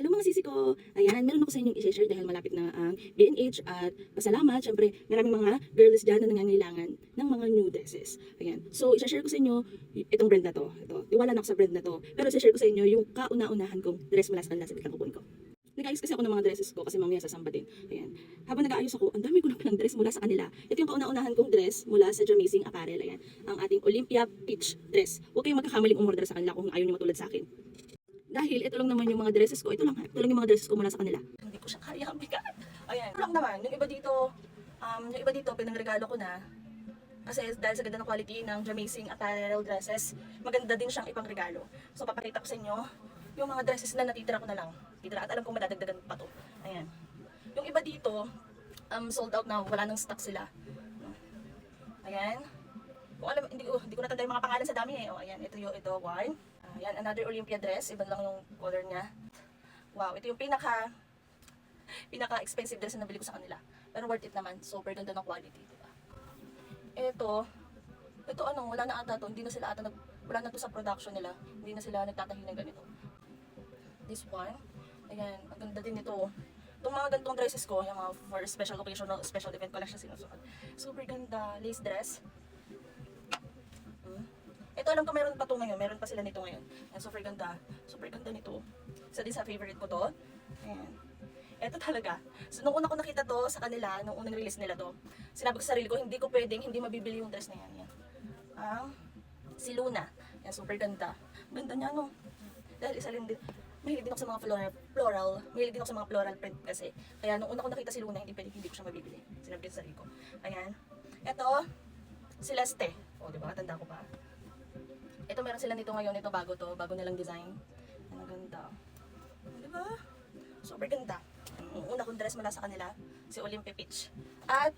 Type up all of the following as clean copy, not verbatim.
Hello mga sisi ko! Ayan, meron ako sa inyong i-share dahil malapit na ang BNH at pasalamat. Siyempre, maraming mga girls dyan na nangangailangan ng mga new dresses. Ayan. So, i-share ko sa inyo itong brand na to. Ito, tiwala na ako sa brand na to. Pero i-share ko sa inyo yung kauna-unahan kong dress mula sa kanila. Sabit lang kukunin ko. Nag-ayos kasi ako ng mga dresses ko kasi mamaya sasamba din. Ayan. Habang nag-aayos ako, ang dami ko na palang dress mula sa kanila. Ito yung kauna-unahan kong dress mula sa Jamazing Apparel. Ayan. Ang ating Olympia Peach dress. Huwag kayong magkakamaling umorder sa kanila kung ayaw nyo matulad sa akin. Dahil ito lang naman yung mga dresses ko. Ito lang yung mga dresses ko mula sa kanila. Hindi ko siya kaya ang bigat. Ayan. Ito lang naman. Yung iba dito, pinangregalo ko na. Kasi dahil sa ganda ng quality ng Jamazing Apparel dresses, maganda din siyang ipangregalo. So papakita ko sa inyo yung mga dresses na natitira ko na lang. Titira at alam kong madadagdagan pa to. Ayan. Yung iba dito, sold out na. Wala nang stock sila. Ayan. Kung alam, hindi ko natanda yung mga pangalan sa dami eh. O, ayan. Ito one. Ayan, another Olympia dress. Iba lang yung color niya. Wow, ito yung pinaka-expensive dress na nabili ko sa kanila. Pero worth it naman. Super ganda ng quality, diba? Ito wala na ata to. Wala na to sa production nila. Hindi na sila nagtatahi ng ganito. This one. Ayan, ang ganda din ito. Itong mga ganitong dresses ko, yung mga for special occasion, special event ko lang siya sinusuot. Super ganda. Lace dress. Ito alam ko meron pa to ngayon. Meron pa sila nito ngayon. Ayan, super ganda. Super ganda nito. Isa din sa favorite ko to. Ayan. Ito talaga. So, nung una ko nakita to sa kanila, nung unang release nila to, sinabi ko sa sarili ko, hindi ko pwedeng hindi mabibili yung dress na yan. Ayan. Si Luna. Ayan, super ganda. Ganda niya, no? Dahil isa din, mahilig din ako sa mga floral. Mahilig din ako sa mga floral print kasi. Kaya nung una ko nakita si Luna, hindi ko siya mabibili. Sinabi ko sa sarili ko. Ayan. Ito, Celeste. O, diba? Tanda ko pa. Ito meron sila nito ngayon, ito bago nilang design. Ang ganda. Diba? Super ganda. Ang una kong dress mula sa kanila, si Olympia Peach. At,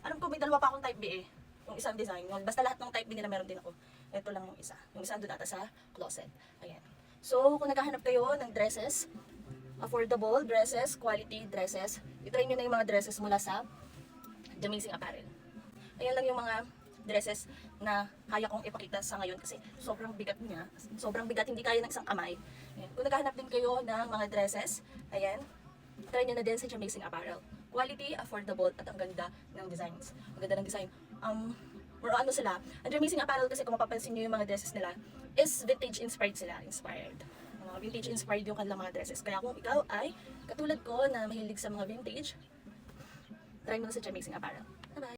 alam ko may dalawa pa akong type B eh. Yung isang design. Basta lahat ng type B nila meron din ako. Ito lang yung isa. Yung isa doon ata sa closet. Ayan. So, kung naghahanap kayo ng dresses, affordable dresses, quality dresses, itry nyo na yung mga dresses mula sa Jamazing Apparel. Ayan lang yung mga dresses na kaya kong ipakita sa ngayon kasi sobrang bigat niya. Sobrang bigat, hindi kaya ng isang kamay. Ayan. Kung naghahanap din kayo ng mga dresses, ayan, try nyo na din sa Jamazing Apparel. Quality, affordable, at ang ganda ng designs. Ang ganda ng design. More ano sila, ang Jamazing Apparel kasi kung mapapansin nyo yung mga dresses nila, is vintage inspired sila. Inspired. Vintage inspired yung kanilang mga dresses. Kaya kung ikaw ay katulad ko na mahilig sa mga vintage, try mo na sa Jamazing Apparel.